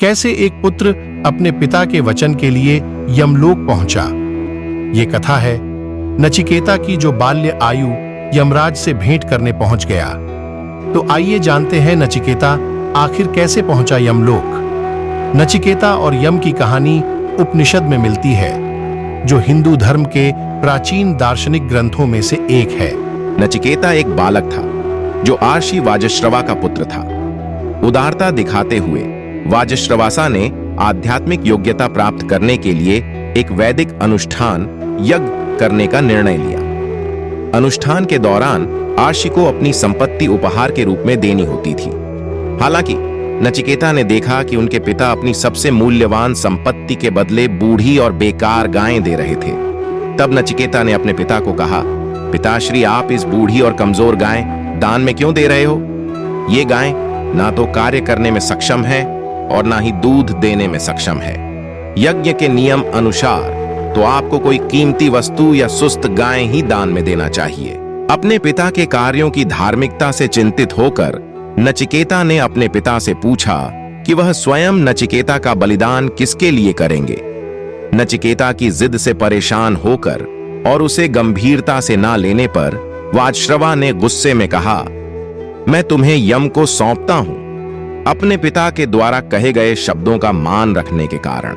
कैसे एक पुत्र अपने पिता के वचन के लिए यमलोक पहुंचा। ये कथा है नचिकेता की, जो बाल्य आयु यमराज से भेंट करने पहुंच गया। तो आइए जानते हैं नचिकेता आखिर कैसे पहुंचा यमलोक। नचिकेता और यम की कहानी उपनिषद में मिलती है, जो हिंदू धर्म के प्राचीन दार्शनिक ग्रंथों में से एक है। नचिकेता एक बालक था जो आर्षि वाजश्रवा का पुत्र था। उदारता दिखाते हुए वाजश्रवासा ने आध्यात्मिक योग्यता प्राप्त करने के लिए एक वैदिक अनुष्ठान यज्ञ करने का निर्णय लिया। अनुष्ठान के दौरान आर्षि को अपनी संपत्ति उपहार के रूप में देनी होती थी। हालांकि नचिकेता ने देखा कि उनके पिता अपनी सबसे मूल्यवान संपत्ति के बदले बूढ़ी और बेकार गायें दे रहे थे। तब नचिकेता ने अपने पिता को कहा, पिताश्री, आप इस बूढ़ी और कमजोर गाय दान में क्यों दे रहे हो? ये गाय ना तो कार्य करने में सक्षम है और ना ही दूध देने में सक्षम है। यज्ञ के नियम अनुसार तो आपको कोई कीमती वस्तु या सुस्त गाय ही दान में देना चाहिए। अपने पिता के कार्यों की धार्मिकता से चिंतित होकर नचिकेता ने अपने पिता से पूछा कि वह स्वयं नचिकेता का बलिदान किसके लिए करेंगे। नचिकेता की जिद से परेशान होकर और उसे गंभीरता से ना लेने पर वाजश्रवा ने गुस्से में कहा, मैं तुम्हें यम को सौंपता हूं, अपने पिता के द्वारा कहे गए शब्दों का मान रखने के कारण।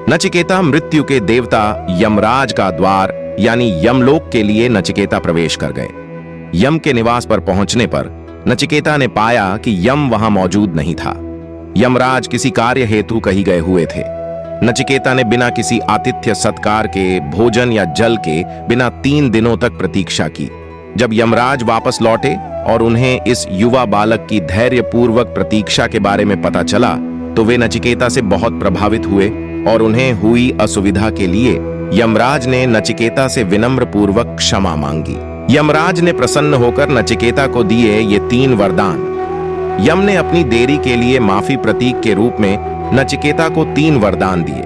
नचिकेता मृत्यु के देवता यमराज का द्वार यानी यमलोक के लिए नचिकेता प्रवेश कर गए। यम के निवास पर पहुंचने पर नचिकेता ने पाया कि यम वहां मौजूद नहीं था। यमराज किसी कार्य हेतु कहीं गए हुए थे। नचिकेता ने बिना किसी आतिथ्य सत्कार के, भोजन या जल के बिना 3 दिनों तक प्रतीक्षा की। जब यमराज वापस लौटे और उन्हें इस युवा बालक की धैर्यपूर्वक प्रतीक्षा के बारे में पता चला तो वे नचिकेता से बहुत प्रभावित हुए और उन्हें हुई असुविधा के लिए यमराज ने नचिकेता से विनम्र पूर्वक क्षमा मांगी। यमराज ने प्रसन्न होकर नचिकेता को दिए ये 3 वरदान। यम ने अपनी देरी के लिए माफी प्रतीक के रूप में नचिकेता को 3 वरदान दिए।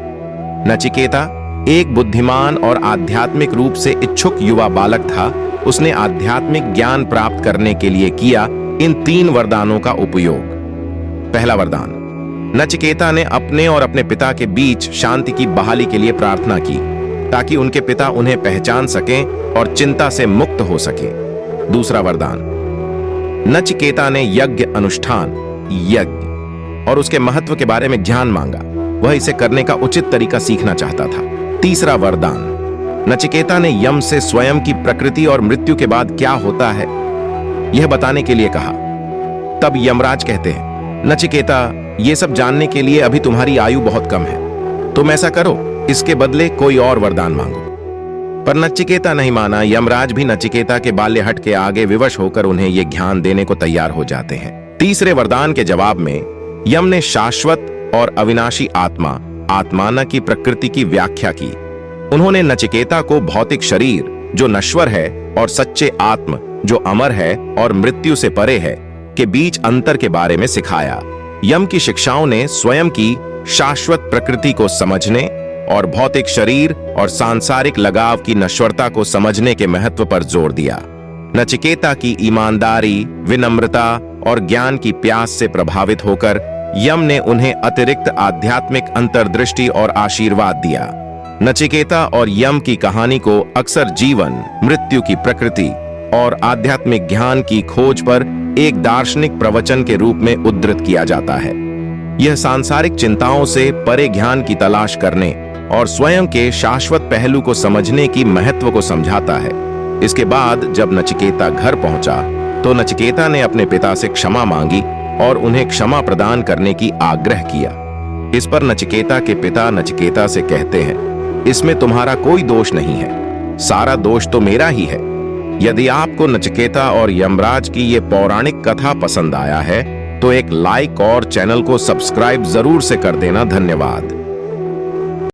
नचिकेता एक बुद्धिमान और आध्यात्मिक रूप से इच्छुक युवा बालक था। उसने आध्यात्मिक ज्ञान प्राप्त करने के लिए किया इन 3 वरदानों का उपयोग। पहला वरदान, नचिकेता ने अपने और अपने पिता के बीच शांति की बहाली के लिए प्रार्थना की ताकि उनके पिता उन्हें पहचान सकें और चिंता से मुक्त हो सके। दूसरा वरदान, नचिकेता ने यज्ञ अनुष्ठान यज्ञ और उसके महत्व के बारे में ज्ञान मांगा। वह इसे करने का उचित तरीका सीखना चाहता था। तीसरा वरदान, नचिकेता ने यम से स्वयं की प्रकृति और मृत्यु के बाद क्या होता है यह बताने के लिए कहा। तब यमराज कहते हैं, नचिकेता, ये सब जानने के लिए अभी तुम्हारी आयु बहुत कम है। तुम ऐसा करो, इसके बदले कोई और वरदान मांगो। पर नचिकेता नहीं माना। यमराज भी नचिकेता के बाल्यहट के आगे विवश होकर उन्हें यह ज्ञान देने को तैयार हो जाते हैं। तीसरे वरदान के जवाब में यम ने शाश्वत और अविनाशी आत्माना की प्रकृति की व्याख्या की। उन्होंने नचिकेता को भौतिक शरीर जो नश्वर है और सच्चे आत्म जो अमर है और मृत्यु से परे है के बीच अंतर के बारे में सिखाया। यम की शिक्षाओं ने स्वयं की शाश्वत प्रकृति को समझने और भौतिक शरीर और सांसारिक लगाव की नश्वरता को समझने के महत्व पर जोर दिया। नचिकेता की ईमानदारी, विनम्रता और ज्ञान की प्यास से प्रभावित होकर यम ने उन्हें अतिरिक्त आध्यात्मिक अंतर्दृष्टि और आशीर्वाद दिया। नचिकेता और यम की कहानी को अक्सर जीवन, मृत्यु की प्रकृति और आध्यात्मिक ज्ञान की खोज पर एक दार्शनिक प्रवचन के रूप में उद्धृत किया जाता है। यह सांसारिक चिंताओं से परे ज्ञान की तलाश करने और स्वयं के शाश्वत पहलू को समझने की महत्व को समझाता है। इसके बाद जब नचिकेता घर पहुंचा तो नचिकेता ने अपने पिता से क्षमा मांगी और उन्हें क्षमा प्रदान करने की आग्रह किया। इस पर नचिकेता के पिता नचिकेता से कहते हैं, इसमें तुम्हारा कोई दोष नहीं है, सारा दोष तो मेरा ही है। यदि आपको नचिकेता और यमराज की ये पौराणिक कथा पसंद आया है तो एक लाइक और चैनल को सब्सक्राइब जरूर से कर देना। धन्यवाद।